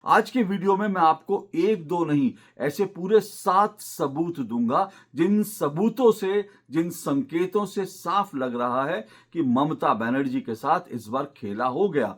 आज के वीडियो में मैं आपको एक दो नहीं ऐसे पूरे 7 सबूत दूंगा जिन सबूतों से, जिन संकेतों से साफ लग रहा है कि ममता बनर्जी के साथ इस बार खेला हो गया।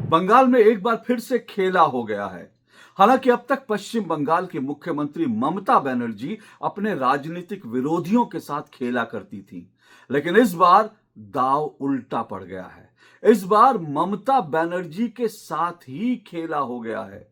बंगाल में एक बार फिर से खेला हो गया है। हालांकि अब तक पश्चिम बंगाल की मुख्यमंत्री ममता बनर्जी अपने राजनीतिक विरोधियों के साथ खेला करती थी, लेकिन इस बार दांव उल्टा पड़ गया है। इस बार ममता बनर्जी के साथ ही खेला हो गया है।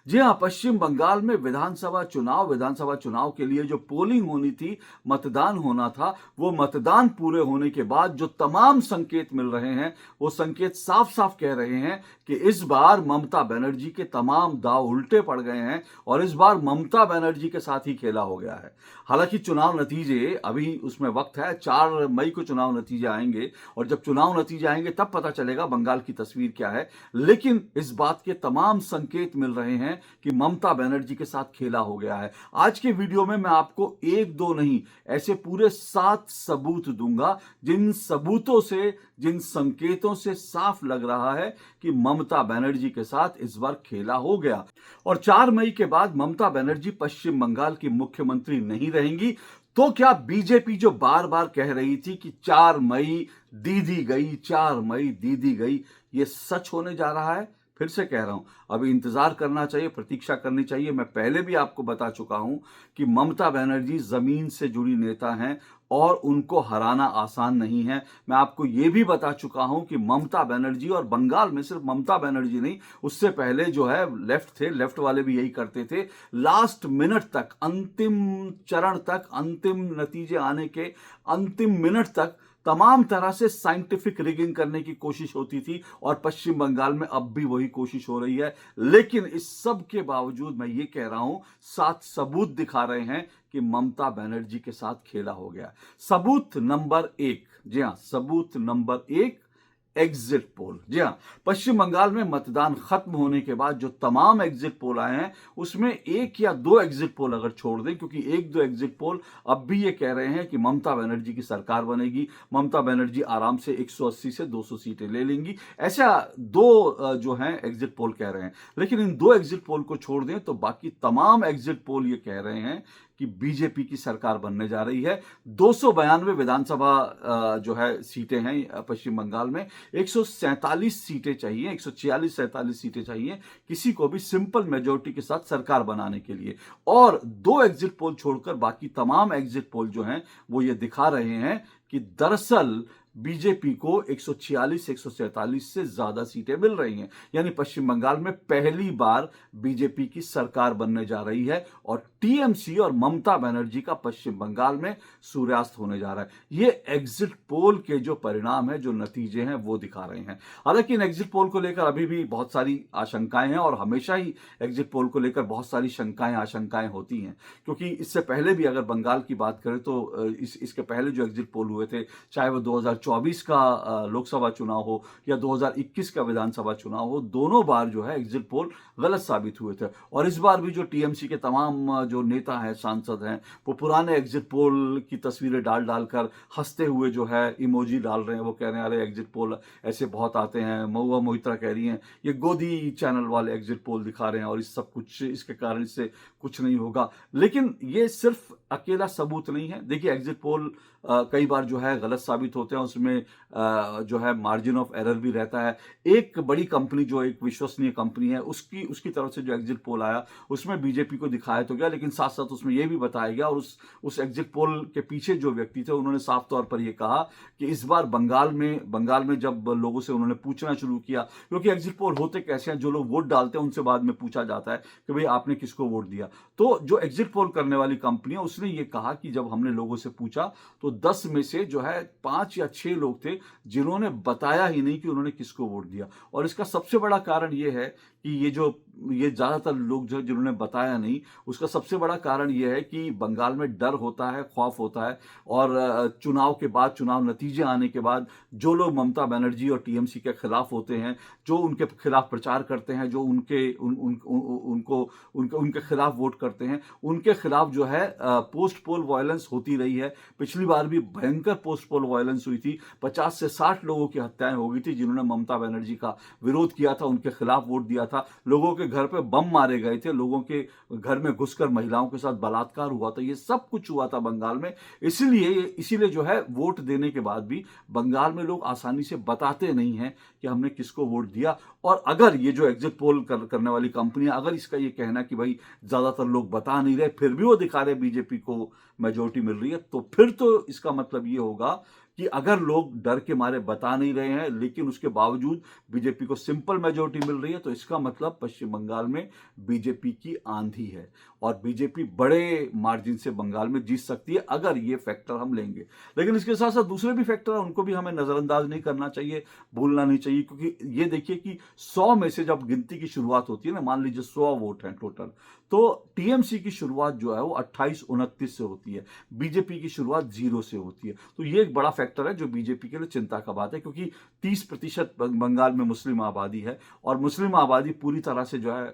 जी हां, पश्चिम बंगाल में विधानसभा चुनाव के लिए जो पोलिंग होनी थी, मतदान होना था, वो मतदान पूरे होने के बाद जो तमाम संकेत मिल रहे हैं, वो संकेत साफ साफ कह रहे हैं कि इस बार ममता बनर्जी के तमाम दांव उल्टे पड़ गए हैं और इस बार ममता बनर्जी के साथ ही खेला हो गया है। हालांकि चुनाव नतीजे अभी उसमें वक्त है, 4 मई को चुनाव नतीजे आएंगे और जब चुनाव नतीजे आएंगे तब पता चलेगा बंगाल की तस्वीर क्या है। लेकिन इस बात के तमाम संकेत मिल रहे हैं कि ममता बनर्जी के साथ खेला हो गया है। आज के वीडियो में मैं आपको एक दो नहीं ऐसे पूरे 7 सबूत दूंगा जिन सबूतों से, जिन संकेतों से साफ लग रहा है कि ममता बनर्जी के साथ इस बार खेला हो गया। और 4 मई के बाद ममता बनर्जी पश्चिम बंगाल की मुख्यमंत्री नहीं रहेंगी। तो क्या बीजेपी जो बार बार कह रही थी कि 4 मई दीदी गई, 4 मई दीदी गई, ये सच होने जा रहा है? फिर से कह रहा हूं, अभी इंतजार करना चाहिए, प्रतीक्षा करनी चाहिए। मैं पहले भी आपको बता चुका हूं कि ममता बनर्जी जमीन से जुड़ी नेता हैं और उनको हराना आसान नहीं है। मैं आपको यह भी बता चुका हूं कि ममता बनर्जी, और बंगाल में सिर्फ ममता बनर्जी नहीं, उससे पहले जो है लेफ्ट थे, लेफ्ट वाले भी यही करते थे। लास्ट मिनट तक, अंतिम चरण तक, अंतिम नतीजे आने के अंतिम मिनट तक तमाम तरह से साइंटिफिक रिगिंग करने की कोशिश होती थी और पश्चिम बंगाल में अब भी वही कोशिश हो रही है। लेकिन इस सब के बावजूद मैं ये कह रहा हूं, 7 सबूत दिखा रहे हैं कि ममता बनर्जी के साथ खेला हो गया। सबूत नंबर 1, जी हां, सबूत नंबर 1, एग्जिट पोल। जी हां, पश्चिम बंगाल में मतदान खत्म होने के बाद जो तमाम एग्जिट पोल आए हैं, उसमें 1 या 2 एग्जिट पोल अगर छोड़ दें, क्योंकि 1-2 एग्जिट पोल अब भी ये कह रहे हैं कि ममता बनर्जी की सरकार बनेगी, ममता बनर्जी आराम से 180 से 200 सीटें ले लेंगी, ऐसा 2 जो हैं एग्जिट पोल कह रहे हैं। लेकिन इन 2 एग्जिट पोल को छोड़ दें तो बाकी तमाम एग्जिट पोल ये कह रहे हैं कि बीजेपी की सरकार बनने जा रही है। 292 विधानसभा जो है सीटें हैं पश्चिम बंगाल में, 147 सीटें चाहिए, 146-47 सीटें चाहिए किसी को भी सिंपल मेजोरिटी के साथ सरकार बनाने के लिए। और 2 एग्जिट पोल छोड़कर बाकी तमाम एग्जिट पोल जो हैं वो ये दिखा रहे हैं कि दरअसल बीजेपी को 146-147 से ज्यादा सीटें मिल रही हैं। यानी पश्चिम बंगाल में पहली बार बीजेपी की सरकार बनने जा रही है और टीएमसी और ममता बनर्जी का पश्चिम बंगाल में सूर्यास्त होने जा रहा है। ये एग्जिट पोल के जो परिणाम है, जो नतीजे हैं, वो दिखा रहे हैं। हालांकि इन एग्जिट पोल को लेकर अभी भी बहुत सारी आशंकाएं हैं और हमेशा ही एग्जिट पोल को लेकर बहुत सारी शंकाएं, आशंकाएं होती हैं, क्योंकि इससे पहले भी अगर बंगाल की बात करें तो इसके पहले जो एग्जिट पोल हुए थे, चाहे वो 2024 का लोकसभा चुनाव हो या 2021 का विधानसभा चुनाव हो, दोनों बार जो है एग्जिट पोल गलत साबित हुए थे। और इस बार भी जो टीएमसी के तमाम जो नेता हैं, सांसद हैं, वो पुराने एग्जिट पोल की तस्वीरें डाल डालकर हंसते हुए जो है इमोजी डाल रहे हैं। वो कह रहे हैं अरे एग्जिट पोल ऐसे बहुत आते हैं। महुआ मोहित्रा कह रही हैं ये गोदी चैनल वाले एग्जिट पोल दिखा रहे हैं और इस सब कुछ, इसके कारण इससे कुछ नहीं होगा। लेकिन ये सिर्फ अकेला सबूत नहीं है। देखिए, एग्जिट पोल कई बार जो है गलत साबित होते हैं, उसमें जो है मार्जिन ऑफ एरर भी रहता है। एक बड़ी कंपनी, जो एक विश्वसनीय कंपनी है, उसकी तरफ से जो एग्जिट पोल आया उसमें बीजेपी को दिखाया तो गया, लेकिन साथ साथ उसमें यह भी बताया गया, और उस एग्जिट पोल के पीछे जो व्यक्ति थे उन्होंने साफ तौर पर यह कहा कि इस बार बंगाल में जब लोगों से उन्होंने पूछना शुरू किया, क्योंकि एग्जिट पोल होते कैसे हैं, जो लोग वोट डालते हैं उनसे बाद में पूछा जाता है कि भाई आपने किसको वोट दिया। तो जो एग्जिट पोल करने वाली कंपनी है उसने ये कहा कि जब हमने लोगों से पूछा तो 10 में से जो है 5 या 6 लोग थे जिन्होंने बताया ही नहीं कि उन्होंने किसको वोट दिया। और इसका सबसे बड़ा कारण यह है कि ये जो ये ज़्यादातर लोग जो जिन्होंने बताया नहीं, उसका सबसे बड़ा कारण ये है कि बंगाल में डर होता है, खौफ होता है और चुनाव के बाद, चुनाव नतीजे आने के बाद जो लोग ममता बनर्जी और टीएमसी के खिलाफ होते हैं, जो उनके खिलाफ प्रचार करते हैं, जो उनके उन, उन, उन, उनको उनके उनके खिलाफ वोट करते हैं, उनके खिलाफ जो है पोस्ट पोल वायलेंस होती रही है। पिछली बार भी भयंकर पोस्ट पोल वायलेंस हुई थी, 50 से 60 लोगों की हत्याएं हो गई थी जिन्होंने ममता बनर्जी का विरोध किया था, उनके खिलाफ वोट दिया था। लोगों के घर पे बम मारे गए थे, लोगों के घर में घुसकर महिलाओं के साथ बलात्कार हुआ था, ये सब कुछ हुआ था बंगाल में। इसीलिए जो है वोट देने के बाद भी बंगाल में लोग आसानी से बताते नहीं हैं कि हमने किसको वोट दिया। और अगर ये जो एग्जिट पोल करने वाली कंपनियां, अगर इसका ये कहना कि भाई ज्यादातर लोग बता नहीं रहे, फिर भी वो दिखा रहे बीजेपी को मेजोरिटी मिल रही है, तो फिर तो इसका मतलब ये होगा कि अगर लोग डर के मारे बता नहीं रहे हैं लेकिन उसके बावजूद बीजेपी को सिंपल मेजोरिटी मिल रही है, तो इसका मतलब पश्चिम बंगाल में बीजेपी की आंधी है और बीजेपी बड़े मार्जिन से बंगाल में जीत सकती है अगर ये फैक्टर हम लेंगे। लेकिन इसके साथ साथ दूसरे भी फैक्टर हैं, उनको भी हमें नजरअंदाज नहीं करना चाहिए, भूलना नहीं चाहिए, क्योंकि ये देखिए कि 100 में से जब गिनती की शुरुआत होती है ना, मान लीजिए 100 वोट हैं टोटल, तो टीएमसी की शुरुआत जो है वो 28-29 से होती है, बीजेपी की शुरुआत 0 से होती है। तो ये एक बड़ा फैक्टर है जो बीजेपी के लिए चिंता का बात है, क्योंकि 30% बंगाल में मुस्लिम आबादी है और मुस्लिम आबादी पूरी तरह से जो है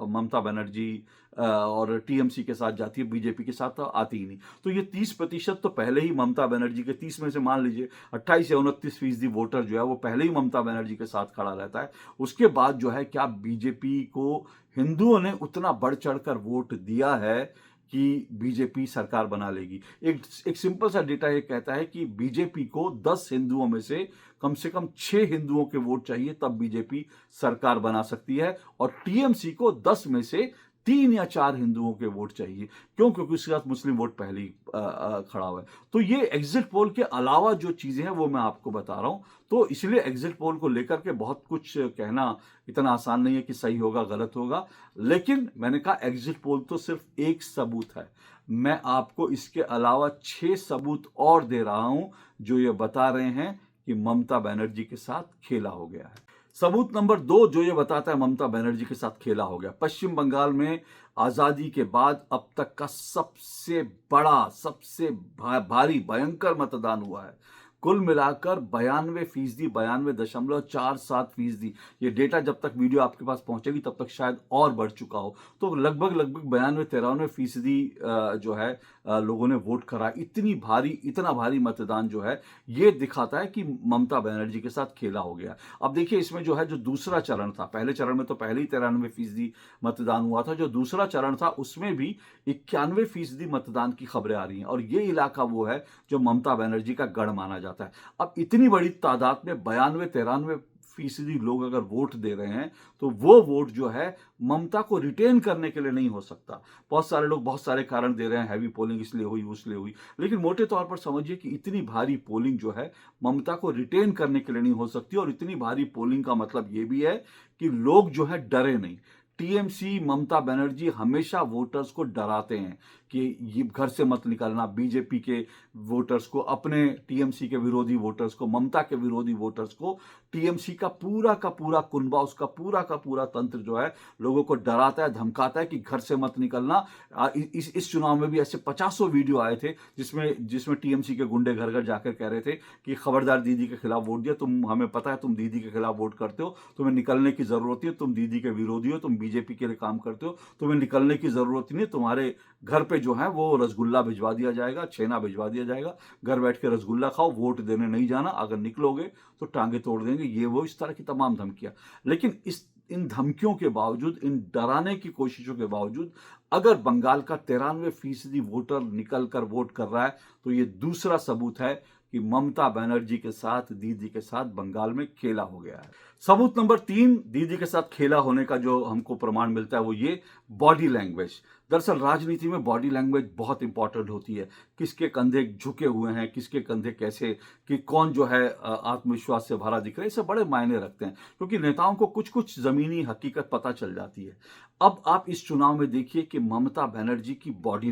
ममता बनर्जी और टीएमसी के साथ जाती है, बीजेपी के साथ तो आती ही नहीं। तो ये 30% तो पहले ही ममता बनर्जी के, 30 में से मान लीजिए 28 या 29% वोटर जो है वो पहले ही ममता बनर्जी के साथ खड़ा रहता है। उसके बाद जो है क्या बीजेपी को हिंदुओं ने उतना बढ़ चढ़कर वोट दिया है कि बीजेपी सरकार बना लेगी? एक सिंपल सा डेटा ये कहता है कि बीजेपी को 10 हिंदुओं में से कम 6 हिंदुओं के वोट चाहिए, तब बीजेपी सरकार बना सकती है, और टीएमसी को 10 में से 3 या 4 हिंदुओं के वोट चाहिए। क्यों? क्योंकि उसके साथ मुस्लिम वोट पहले ही खड़ा हुआ है। तो ये एग्जिट पोल के अलावा जो चीजें हैं वो मैं आपको बता रहा हूं। तो इसलिए एग्जिट पोल को लेकर के बहुत कुछ कहना इतना आसान नहीं है कि सही होगा गलत होगा, लेकिन मैंने कहा एग्जिट पोल तो सिर्फ एक सबूत है। मैं आपको इसके अलावा 6 सबूत और दे रहा हूं जो ये बता रहे हैं कि ममता बनर्जी के साथ खेला हो गया है। सबूत नंबर 2 जो ये बताता है ममता बनर्जी के साथ खेला हो गया, पश्चिम बंगाल में आजादी के बाद अब तक का सबसे बड़ा, सबसे भारी भयंकर मतदान हुआ है। कुल मिलाकर 92%, 92.47%। ये डेटा जब तक वीडियो आपके पास पहुंचेगी तब तक शायद और बढ़ चुका हो, तो लगभग 92-93% जो है लोगों ने वोट करा। इतना भारी मतदान जो है ये दिखाता है कि ममता बनर्जी के साथ खेला हो गया। अब देखिए इसमें जो है, जो दूसरा चरण था, पहले चरण में तो पहले ही 93% मतदान हुआ था, जो दूसरा चरण था उसमें भी 91% मतदान की खबरें आ रही हैं, और ये इलाका वो है जो ममता बनर्जी का गढ़ माना जाता है। अब इतनी बड़ी तादाद में 92-93% लोग अगर वोट दे रहे हैं, तो वो वोट जो है ममता को रिटेन करने के लिए नहीं हो सकता। बहुत सारे लोग बहुत सारे कारण दे रहे हैं, हैवी पोलिंग इसलिए हुई, उसलिए हुई, लेकिन मोटे तौर पर समझिए कि इतनी भारी पोलिंग जो है ममता को रिटेन करने के लिए नहीं हो सकती। और इतनी भारी पोलिंग का मतलब ये भी है कि लोग जो है डरे नहीं। टीएमसी, ममता बनर्जी हमेशा वोटर्स को डराते हैं कि ये घर से मत निकलना। बीजेपी के वोटर्स को, अपने टीएमसी के विरोधी वोटर्स को, ममता के विरोधी वोटर्स को टीएमसी का पूरा कुनबा, उसका का पूरा तंत्र जो है लोगों को डराता है, धमकाता है कि घर से मत निकलना। इस चुनाव में भी ऐसे 50 वीडियो आए थे जिसमें टीएमसी के गुंडे घर घर जाकर कह रहे थे कि खबरदार दीदी के खिलाफ वोट दिया, तुम, हमें पता है तुम दीदी के खिलाफ वोट करते हो, तुम्हें निकलने की जरूरत है, तुम दीदी के विरोधी हो, तुम बीजेपी के लिए काम करते हो, तुम्हें निकलने की जरूरत नहीं, तुम्हारे घर पे जो है वो रसगुल्ला भिजवा दिया जाएगा, छेना भिजवा दिया जाएगा, घर बैठ के रसगुल्ला खाओ, वोट देने नहीं जाना, अगर निकलोगे तो टांगे तोड़ देंगे, ये वो, इस तरह की तमाम धमकियां। लेकिन इन धमकियों के बावजूद, इन डराने की कोशिशों के बावजूद, अगर बंगाल का 93% वोटर निकल कर वोट कर रहा है, तो ये दूसरा सबूत है कि ममता बनर्जी के साथ, दीदी के साथ बंगाल में खेला हो गया है। सबूत नंबर 3 दीदी के साथ खेला होने का जो हमको प्रमाण मिलता है वो ये, बॉडी लैंग्वेज। दरअसल राजनीति में बॉडी लैंग्वेज बहुत इंपॉर्टेंट होती है। किसके कंधे झुके हुए हैं, किसके कंधे कैसे, कि कौन जो है आत्मविश्वास से भरा दिख रहा है, इसे बड़े मायने रखते हैं, क्योंकि नेताओं को कुछ कुछ जमीनी हकीकत पता चल जाती है। अब आप इस चुनाव में देखिए कि ममता बनर्जी की बॉडी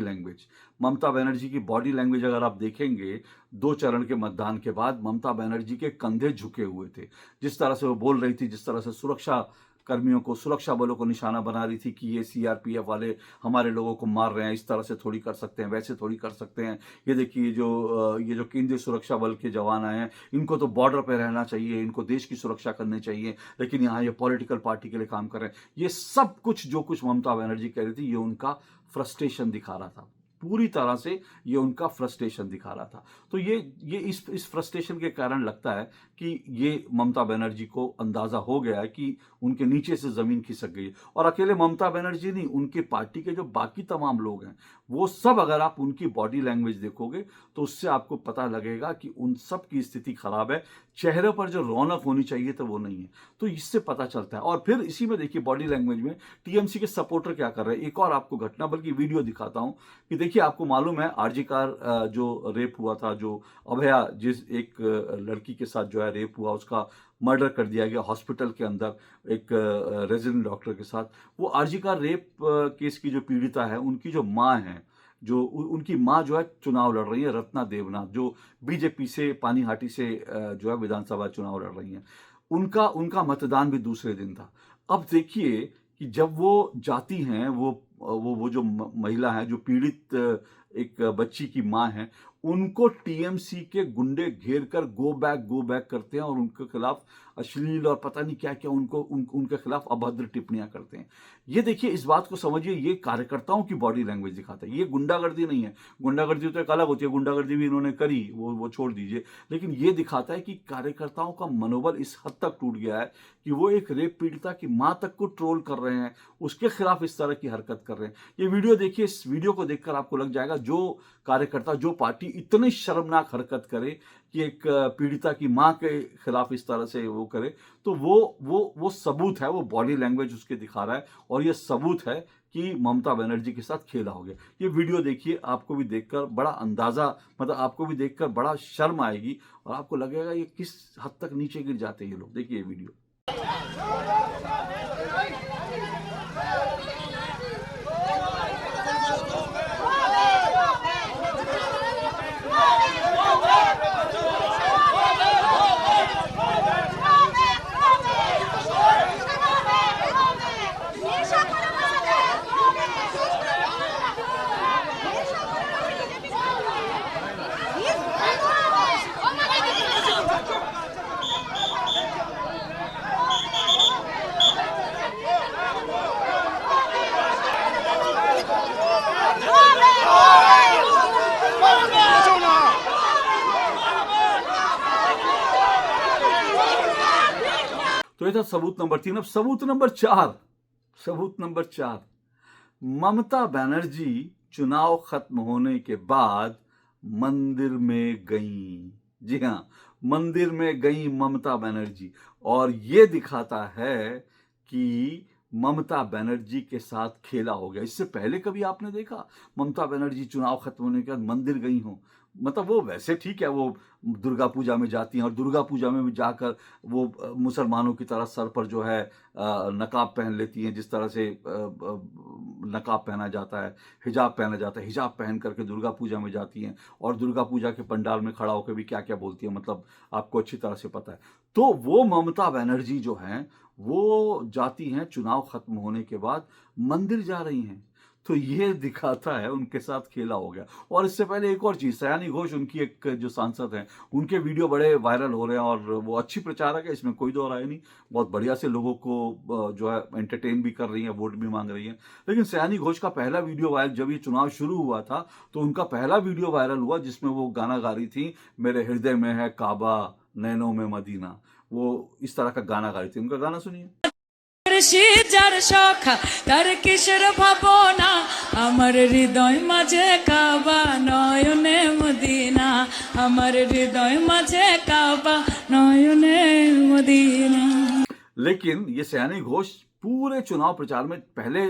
लैंग्वेज अगर आप देखेंगे, 2 चरण के मतदान के बाद ममता बनर्जी के कंधे झुके हुए थे। जिस तरह से वो बोल रही थी, जिस तरह से सुरक्षा कर्मियों को, सुरक्षा बलों को निशाना बना रही थी कि ये सीआरपीएफ वाले हमारे लोगों को मार रहे हैं, इस तरह से थोड़ी कर सकते हैं, वैसे थोड़ी कर सकते हैं। ये देखिए ये जो केंद्रीय सुरक्षा बल के जवान आए हैं, इनको तो बॉर्डर पे रहना चाहिए, इनको देश की सुरक्षा करनी चाहिए, लेकिन यहाँ ये पॉलिटिकल पार्टी के लिए काम कर रहे हैं। ये सब कुछ जो कुछ ममता बनर्जी कह रही थी, ये उनका फ्रस्ट्रेशन दिखा रहा था। पूरी तरह से ये उनका फ्रस्ट्रेशन दिखा रहा था। तो ये इस फ्रस्ट्रेशन के कारण लगता है कि ये ममता बनर्जी को अंदाजा हो गया है कि उनके नीचे से जमीन खिसक गई। और अकेले ममता बनर्जी नहीं, उनके पार्टी के जो बाकी तमाम लोग हैं, वो सब अगर आप उनकी बॉडी लैंग्वेज देखोगे तो उससे आपको पता लगेगा कि उन सब की स्थिति खराब है। चेहरे पर जो रौनक होनी चाहिए तो वो नहीं है। तो इससे पता चलता है। और फिर इसी में देखिए बॉडी लैंग्वेज में टीएमसी के सपोर्टर क्या कर रहे हैं। एक और आपको घटना, बल्कि वीडियो दिखाता हूं कि देखिए, आपको मालूम है आरजी कार जो रेप हुआ था, जो अभया जिस एक लड़की के साथ जो है रेप हुआ, उसका मर्डर कर दिया गया हॉस्पिटल के अंदर एक रेजिडेंट डॉक्टर के साथ। वो आरजी कार रेप केस की जो पीड़िता है, उनकी जो माँ है, जो उनकी माँ जो है चुनाव लड़ रही है, रत्ना देवनाथ, जो बीजेपी से पानीहाटी से जो है विधानसभा चुनाव लड़ रही हैं। उनका मतदान भी दूसरे दिन था। अब देखिए कि जब वो जाती हैं, वो जो महिला है, जो पीड़ित एक बच्ची की माँ है, उनको टीएमसी के गुंडे घेर कर गो बैक करते हैं और उनके खिलाफ अश्लील और पता नहीं क्या क्या उनके खिलाफ अभद्र टिप्पणियां करते हैं। ये देखिए, इस बात को समझिए, ये कार्यकर्ताओं की बॉडी लैंग्वेज दिखाता है। ये गुंडागर्दी नहीं है। गुंडागर्दी तो एक अलग होती है, गुंडागर्दी भी इन्होंने करी, वो छोड़ दीजिए। लेकिन ये दिखाता है कि कार्यकर्ताओं का मनोबल इस हद तक टूट गया है कि वो एक रेप पीड़िता की माँ तक को ट्रोल कर रहे हैं, उसके खिलाफ इस तरह की हरकत कर रहे हैं। ये वीडियो देखिए, इस वीडियो को देखकर आपको लग जाएगा, जो कार्यकर्ता, जो पार्टी इतनी शर्मनाक हरकत करे कि एक पीड़िता की मां के खिलाफ इस तरह से वो करे, तो वो सबूत है, वो बॉडी लैंग्वेज उसके दिखा रहा है। और ये सबूत है कि ममता बनर्जी के साथ खेला हो गया। ये वीडियो देखिए, आपको भी देखकर बड़ा अंदाजा, मतलब आपको भी देखकर बड़ा शर्म आएगी और आपको लगेगा ये किस हद तक नीचे गिर जाते हैं ये लोग। देखिए ये वीडियो। तो ये था सबूत नंबर 3। अब सबूत नंबर 4। ममता बनर्जी चुनाव खत्म होने के बाद मंदिर में गई। जी हां, मंदिर में गई ममता बनर्जी। और ये दिखाता है कि ममता बनर्जी के साथ खेला हो गया। इससे पहले कभी आपने देखा ममता बनर्जी चुनाव खत्म होने के बाद मंदिर गई हो? मतलब वो वैसे ठीक है, वो दुर्गा पूजा में जाती हैं और दुर्गा पूजा में भी जाकर वो मुसलमानों की तरह सर पर जो है नकाब पहन लेती हैं, जिस तरह से नकाब पहना जाता है, हिजाब पहना जाता है, हिजाब पहन करके दुर्गा पूजा में जाती हैं और दुर्गा पूजा के पंडाल में खड़ा होकर भी क्या क्या बोलती हैं, मतलब आपको अच्छी तरह से पता है। तो वो ममता बनर्जी जो हैं, वो जाती हैं चुनाव खत्म होने के बाद मंदिर जा रही हैं। तो ये दिखाता है उनके साथ खेला हो गया। और इससे पहले एक और चीज, सयानी घोष, उनकी एक जो सांसद हैं, उनके वीडियो बड़े वायरल हो रहे हैं और वो अच्छी प्रचारक है, इसमें कोई दो राय नहीं। बहुत बढ़िया से लोगों को जो है एंटरटेन भी कर रही हैं, वोट भी मांग रही हैं। लेकिन सयानी घोष का पहला वीडियो वायरल, जब ये चुनाव शुरू हुआ था तो उनका पहला वीडियो वायरल हुआ जिसमें वो गाना गा रही थी, मेरे हृदय में है काबा, नैनों में मदीना। वो इस तरह का गाना गा रही थी। उनका गाना सुनिए। যার সখা তার কিসের ভাবনা, আমার হৃদয় মাঝে কাবা, নয়নে মদিনা, আমার হৃদয় মাঝে কাবা, নয়নে মদিনা। लेकिन ये सयानी घोष पूरे चुनाव प्रचार में पहले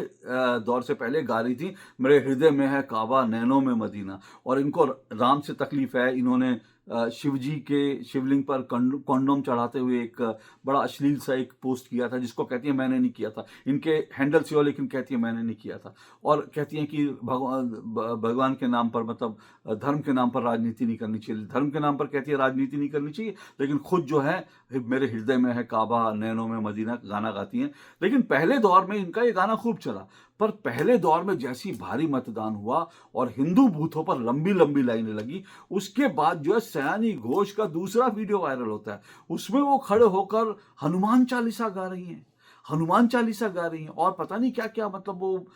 दौर से पहले गा रही थी, मेरे हृदय में है काबा, नैनों में मदीना। और इनको राम से तकलीफ है, इन्होंने शिव जी के शिवलिंग पर कॉन्डोम चढ़ाते हुए एक बड़ा अश्लील सा एक पोस्ट किया था, जिसको कहती है मैंने नहीं किया था। इनके हैंडल से हो, लेकिन कहती है मैंने नहीं किया था। और कहती है कि भगवान के नाम पर, मतलब धर्म के नाम पर राजनीति नहीं करनी चाहिए। धर्म के नाम पर कहती है राजनीति नहीं करनी चाहिए, लेकिन खुद जो है मेरे हृदय में है काबा, नैनों में मदीना गाना गाती हैं। लेकिन पहले दौर में इनका ये गाना खूब चला, पर पहले दौर में जैसी भारी मतदान हुआ और हिंदू बूथों पर लंबी लंबी लाइनें लगी, उसके बाद जो है सयानी घोष का दूसरा वीडियो वायरल होता है। उसमें वो खड़े होकर हनुमान चालीसा गा रही हैं, हनुमान चालीसा गा रही हैं, और पता नहीं क्या क्या, मतलब वो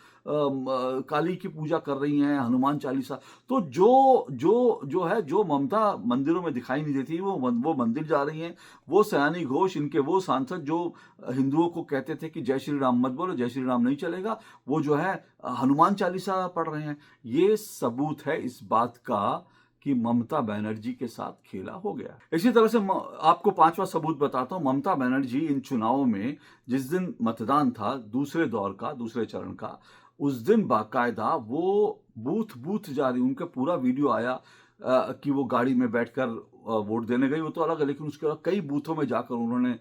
काली की पूजा कर रही हैं, हनुमान चालीसा। तो जो जो जो है, जो ममता मंदिरों में दिखाई नहीं देती, वो मंदिर जा रही हैं। वो सयानी घोष, इनके वो सांसद जो हिंदुओं को कहते थे कि जय श्री राम मत बोलो, जय श्री राम नहीं चलेगा, वो जो है हनुमान चालीसा पढ़ रहे हैं। ये सबूत है इस बात का कि ममता बनर्जी के साथ खेला हो गया। इसी तरह से आपको पांचवा सबूत बताता हूं। ममता बनर्जी इन चुनावों में, जिस दिन मतदान था दूसरे दौर का, दूसरे चरण का, उस दिन बाकायदा वो बूथ बूथ जा रही, उनका पूरा वीडियो आया कि वो गाड़ी में बैठकर वोट देने गई, वो तो अलग है, लेकिन उसके बाद कई बूथों में जाकर उन्होंने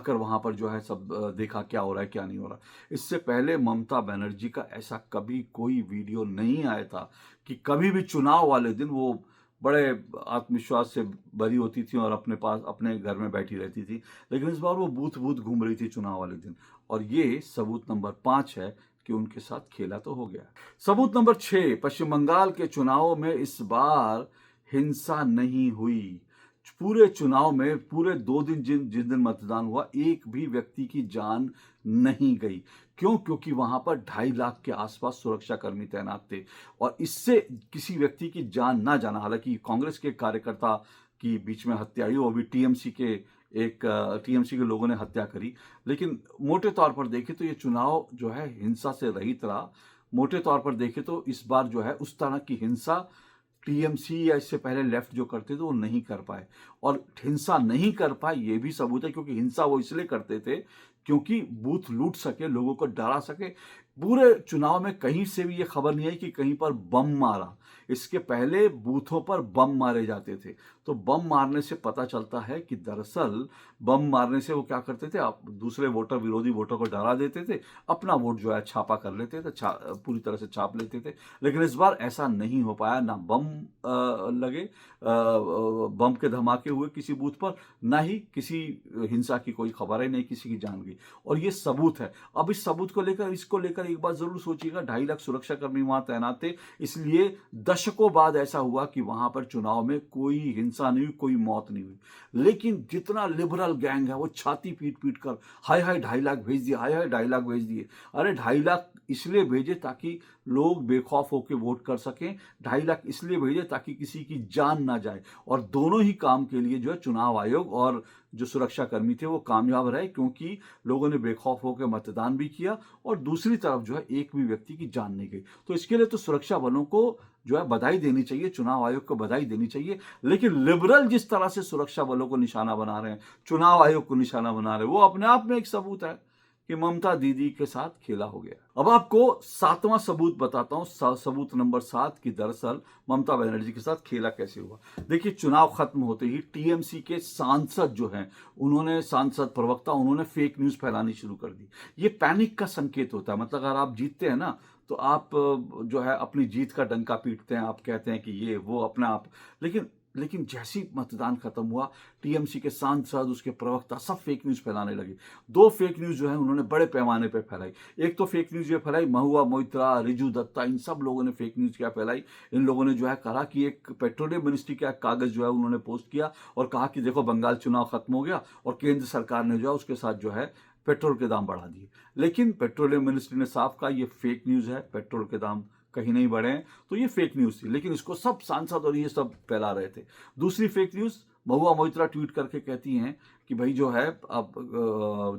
वहां पर जो है सब देखा क्या हो रहा है क्या नहीं हो रहा। इससे पहले ममता बनर्जी का ऐसा कभी कोई वीडियो नहीं आया था कि कभी भी चुनाव वाले दिन वो बड़े आत्मविश्वास से भरी होती थी और अपने पास अपने घर में बैठी रहती थी। लेकिन इस बार वो बूथ बूथ घूम रही थी चुनाव वाले दिन। और ये सबूत नंबर 5 है कि उनके साथ खेला तो हो गया। सबूत नंबर 6, पश्चिम बंगाल के चुनावों में इस बार हिंसा नहीं हुई। पूरे चुनाव में, पूरे 2 दिन जिस दिन मतदान हुआ, एक भी व्यक्ति की जान नहीं गई। क्यों? क्योंकि वहां पर 2.5 लाख के आसपास सुरक्षा कर्मी तैनात थे, और इससे किसी व्यक्ति की जान ना जाना, हालांकि कांग्रेस के कार्यकर्ता की बीच में हत्या हुई, वो भी टीएमसी के लोगों ने हत्या करी। लेकिन मोटे तौर पर देखें तो ये चुनाव जो है हिंसा से रहित रहा। मोटे तौर पर देखें तो इस बार जो है उस तरह की हिंसा टीएमसी या इससे पहले लेफ्ट जो करते थे वो नहीं कर पाए। और हिंसा नहीं कर पाए ये भी सबूत है, क्योंकि हिंसा वो इसलिए करते थे क्योंकि बूथ लूट सके, लोगों को डरा सके। पूरे चुनाव में कहीं से भी ये खबर नहीं आई कि कहीं पर बम मारा। इसके पहले बूथों पर बम मारे जाते थे। तो बम मारने से पता चलता है कि दरअसल बम मारने से वो क्या करते थे, आप दूसरे वोटर, विरोधी वोटर को डरा देते थे, अपना वोट जो है छापा कर लेते थे, पूरी तरह से छाप लेते थे। लेकिन इस बार ऐसा नहीं हो पाया, ना बम लगे, बम के धमाके हुए किसी बूथ पर, ना ही किसी हिंसा की कोई खबर है, नहीं किसी की जान गई। और ये सबूत है। अब इस सबूत को लेकर, इसको लेकर एक बात जरूर सोचिएगा, 2.5 लाख सुरक्षा कर्मी वहां तैनात थे, इसलिए दशकों बाद ऐसा हुआ कि वहां पर चुनाव में कोई हिंसा नहीं हुई, कोई मौत नहीं हुई। लेकिन जितना लिबरल गैंग है वो छाती पीट पीट कर हाय हाय 2.5 लाख भेज दिए, हाय हाय 2.5 लाख भेज दिए। अरे 2.5 लाख इसलिए भेजे ताकि लोग बेखौफ होकर वोट कर सकें, 2.5 लाख इसलिए भेजे ताकि किसी की जान ना जाए। और दोनों ही काम के लिए जो है चुनाव आयोग और जो सुरक्षा कर्मी थे वो कामयाब रहे, क्योंकि लोगों ने बेखौफ होकर मतदान भी किया और दूसरी तरफ जो है एक भी व्यक्ति की जान नहीं गई। तो इसके लिए तो सुरक्षा बलों को जो है बधाई देनी चाहिए, चुनाव आयोग को बधाई देनी चाहिए। लेकिन लिबरल जिस तरह से सुरक्षा बलों को निशाना बना रहे हैं, चुनाव आयोग को निशाना बना रहे हैं, वो अपने आप में एक सबूत है कि ममता दीदी के साथ खेला हो गया। अब आपको 7वां सबूत बताता हूं, सबूत नंबर 7 की दरअसल ममता बनर्जी के साथ खेला कैसे हुआ। देखिए, चुनाव खत्म होते ही टीएमसी के सांसद जो हैं, सांसद प्रवक्ता, उन्होंने फेक न्यूज फैलानी शुरू कर दी। ये पैनिक का संकेत होता है। मतलब अगर आप जीतते हैं ना, तो आप जो है अपनी जीत का डंका पीटते हैं, आप कहते हैं कि ये वो अपना आप। लेकिन जैसे ही मतदान खत्म हुआ, टीएमसी के सांसद, उसके प्रवक्ता सब फेक न्यूज फैलाने लगे। 2 फेक न्यूज जो है उन्होंने बड़े पैमाने पे फैलाई। एक तो फेक न्यूज ये फैलाई, महुआ मोइत्रा, रिजू दत्ता, इन सब लोगों ने फेक न्यूज क्या फैलाई। इन लोगों ने जो है कहा कि एक पेट्रोलियम मिनिस्ट्री का कागज जो है उन्होंने पोस्ट किया और कहा कि देखो बंगाल चुनाव खत्म हो गया और केंद्र सरकार ने जो है उसके साथ जो है पेट्रोल के दाम बढ़ा दिए। लेकिन पेट्रोलियम मिनिस्ट्री ने साफ कहा ये फेक न्यूज है, पेट्रोल के दाम कहीं नहीं बढ़े हैं, तो ये फेक न्यूज थी। लेकिन इसको सब सांसद और ये सब फैला रहे थे। दूसरी fake news, Mahua Moitra tweet करके कहती हैं कि भाई जो है अब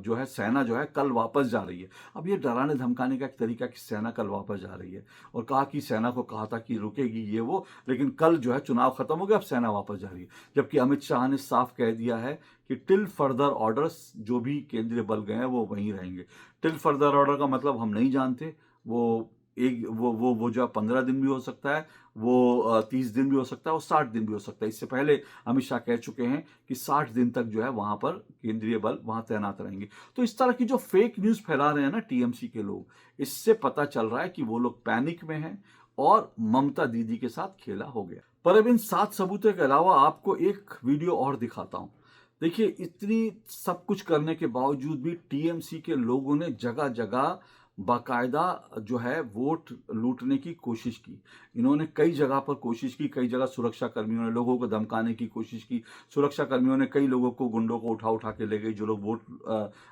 जो है सेना जो है कल वापस जा रही है। अब ये डराने धमकाने का एक तरीका कि सेना कल वापस जा रही है, और कहा कि सेना को कहा था कि रुकेगी ये वो, लेकिन कल जो है चुनाव खत्म हो गया, अब सेना वापस जा रही है। जबकि अमित शाह ने साफ कह दिया है कि टिल फर्दर ऑर्डर्स, जो भी केंद्रीय बल गए हैं वो वहीं रहेंगे। टिल फर्दर ऑर्डर का मतलब हम नहीं जानते, वो एक वो जो 15 दिन भी हो सकता है, वो 30 दिन भी हो सकता है, और 60 दिन भी हो सकता है। इससे पहले अमित शाह कह चुके हैं कि 60 दिन तक जो है वहां पर केंद्रीय बल वहां तैनात रहेंगे। तो इस तरह की जो फेक न्यूज फैला रहे हैं ना टीएमसी के लोग, इससे पता चल रहा है कि वो लोग पैनिक में हैं और ममता दीदी के साथ खेला हो गया। पर अब इन 7 सबूतों के अलावा आपको एक वीडियो और दिखाता हूं। देखिए, इतनी सब कुछ करने के बावजूद भी टीएमसी के लोगों ने जगह जगह बाकायदा जो है वोट लूटने की कोशिश की। इन्होंने कई जगह पर कोशिश की, कई जगह सुरक्षा कर्मियों ने लोगों को धमकाने की कोशिश की। सुरक्षा कर्मियों ने कई लोगों को, गुंडों को उठा उठा के ले गई जो लोग वोट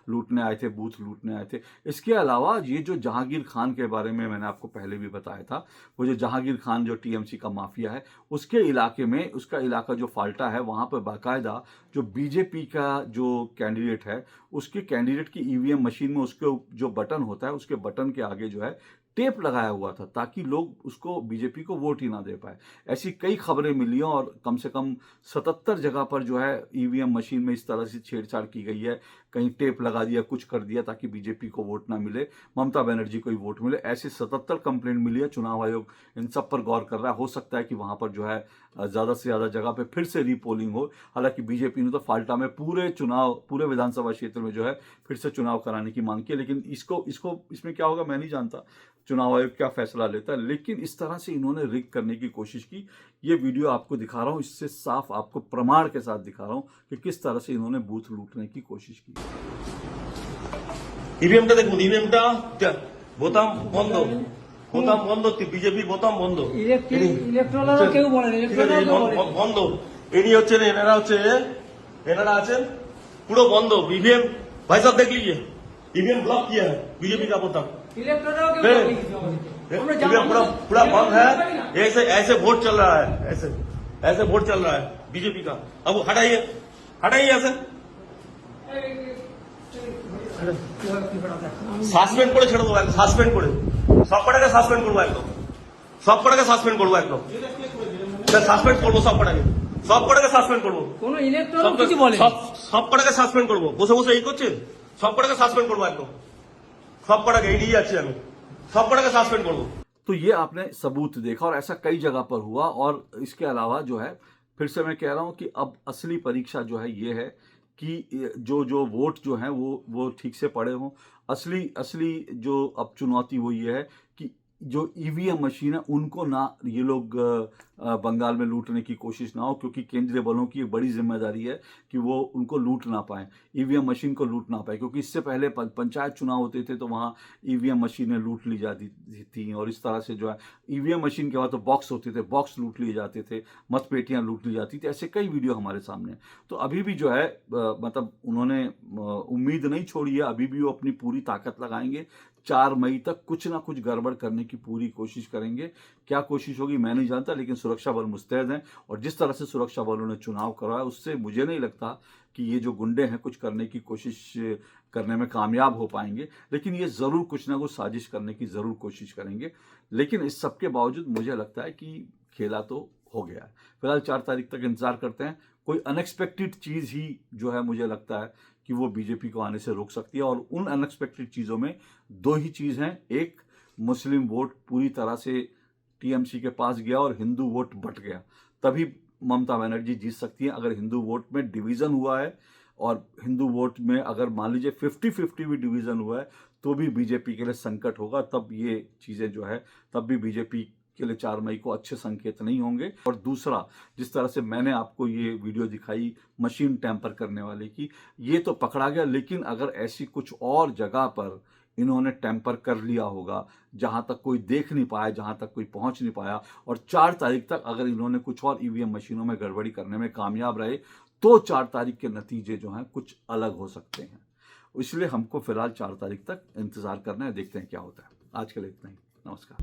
लूटने आए थे, बूथ लूटने आए थे। इसके अलावा ये जो जहांगीर खान के बारे में मैंने आपको पहले भी बताया था, वो जो जहांगीर खान जो टीएमसी का माफिया है, उसके इलाके में, उसका इलाका जो फाल्टा है, वहां पर बाकायदा जो बीजेपी का जो कैंडिडेट है, उसके कैंडिडेट की ईवीएम मशीन में उसके जो बटन होता है, उसके बटन के आगे जो है टेप लगाया हुआ था ताकि लोग उसको, बीजेपी को वोट ही ना दे पाए। ऐसी कई खबरें मिली हैं और कम से कम 77 जगह पर जो है ईवीएम मशीन में इस तरह से छेड़छाड़ की गई है। कहीं टेप लगा दिया, कुछ कर दिया ताकि बीजेपी को वोट ना मिले, ममता बनर्जी को ही वोट मिले। ऐसे 77 कंप्लेंट मिली है। चुनाव आयोग इन सब पर गौर कर रहा है। हो सकता है कि वहां पर जो है ज्यादा से ज्यादा जगह पे फिर से रीपोलिंग हो। हालांकि बीजेपी ने तो फाल्टा में पूरे विधानसभा क्षेत्र में जो है फिर से चुनाव कराने की मांग की है। लेकिन इसमें क्या होगा मैं नहीं जानता, चुनाव आयोग क्या फैसला लेता है। लेकिन इस तरह से इन्होंने रिग करने की कोशिश की। ये वीडियो आपको दिखा रहा हूं, इससे साफ आपको प्रमाण के साथ दिखा रहा हूं कि किस तरह से इन्होंने बूथ लूटने की कोशिश की। ইভিএমটা দেখুন, ইভিএমটা বোতাম বন্ধ, বোতাম বন্ধ, বিজেপি বোতাম বন্ধ, ইলেকট্রালও কেউ বলেন, ঠিক আছে, এই বন্ধ। ইনি হচ্ছেন, এনারা আছেন পুরো বন্ধ। ইভিএম भाई साहब देख लीजिए, ईवीएम ब्लॉक किया है बीजेपी का बोताम, ইলেকট্রালও কেউ फिर বলেন। ईवीएम पूरा बंद है। ऐसे वोट चल रहा है, ऐसे वोट चल रहा है बीजेपी का। अब हटाइए ऐसे সাসপেন্ড করে ছেড়ে দেবো, সাসপেন্ড করে সব কটাকে সাসপেন্ড করবো, একদম সব কটাকে সাসপেন্ড করবো, একদম সাসপেন্ড করবো, সব কটাকে সাসপেন্ড করবো, কোন ইলেকট্রাল কিছু বলে, সব কটাকে সাসপেন্ড করবো। বসে বসে এই করছেন, সব কটাকে সাসপেন্ড করবো, একদম সব কটাকে, এই নিয়ে যাচ্ছি আমি, সব কটাকে সাসপেंड করবো। तो ये आपने सबूत देखा और ऐसा कई जगह पर हुआ। और इसके अलावा जो है, फिर से मैं कह रहा हूं कि अब असली परीक्षा जो है ये है कि जो वोट जो है वो ठीक से पड़े हों। असली जो अब चुनौती वो ये है कि जो ईवीएम मशीन है उनको ना ये लोग बंगाल में लूटने की कोशिश ना हो, क्योंकि केंद्रीय बलों की एक बड़ी जिम्मेदारी है कि वो उनको लूट ना पाए, ईवीएम मशीन को लूट ना पाए। क्योंकि इससे पहले पंचायत चुनाव होते थे तो वहाँ ईवीएम मशीनें लूट ली जाती थी, और इस तरह से जो है ईवीएम मशीन के बाद तो बॉक्स होते थे, बॉक्स लूट लिए जाते थे, मतपेटियां लूट ली जाती थी। ऐसे कई वीडियो हमारे सामने हैं। तो अभी भी जो है मतलब उन्होंने उम्मीद नहीं छोड़ी है, अभी भी वो अपनी पूरी ताकत लगाएंगे। 4 मई तक कुछ ना कुछ गड़बड़ करने की पूरी कोशिश करेंगे। क्या कोशिश होगी मैं नहीं जानता, लेकिन सुरक्षा बल मुस्तैद हैं। और जिस तरह से सुरक्षा बलों ने चुनाव करवाया, उससे मुझे नहीं लगता कि ये जो गुंडे हैं कुछ करने की कोशिश करने में कामयाब हो पाएंगे। लेकिन ये जरूर कुछ ना कुछ साजिश करने की जरूर कोशिश करेंगे। लेकिन इस सब के बावजूद मुझे लगता है कि खेला तो हो गया है। फिलहाल 4 तारीख तक इंतजार करते हैं। कोई अनएक्सपेक्टेड चीज ही जो है मुझे लगता है कि वो बीजेपी को आने से रोक सकती है। और उन अनएक्सपेक्टेड चीजों में 2 ही चीज हैं। एक, मुस्लिम वोट पूरी तरह से टीएमसी के पास गया और हिंदू वोट बट गया, तभी ममता बनर्जी जीत सकती है। अगर हिंदू वोट में डिवीजन हुआ है और हिंदू वोट में अगर मान लीजिए 50-50 भी डिवीजन हुआ है तो भी बीजेपी के लिए संकट होगा। तब ये चीजें जो है, तब भी बीजेपी के लिए 4 मई को अच्छे संकेत नहीं होंगे। और दूसरा, जिस तरह से मैंने आपको ये वीडियो दिखाई मशीन टैंपर करने वाले की, ये तो पकड़ा गया। लेकिन अगर ऐसी कुछ और जगह पर इन्होंने टैंपर कर लिया होगा जहां तक कोई देख नहीं पाया, जहां तक कोई पहुंच नहीं पाया, और 4 तारीख तक अगर इन्होंने कुछ और ईवीएम मशीनों में गड़बड़ी करने में कामयाब रहे, तो 4 तारीख के नतीजे जो हैं कुछ अलग हो सकते हैं। इसलिए हमको फिलहाल 4 तारीख तक इंतजार करना है, देखते हैं क्या होता है। आज के लिए इतना ही। नमस्कार।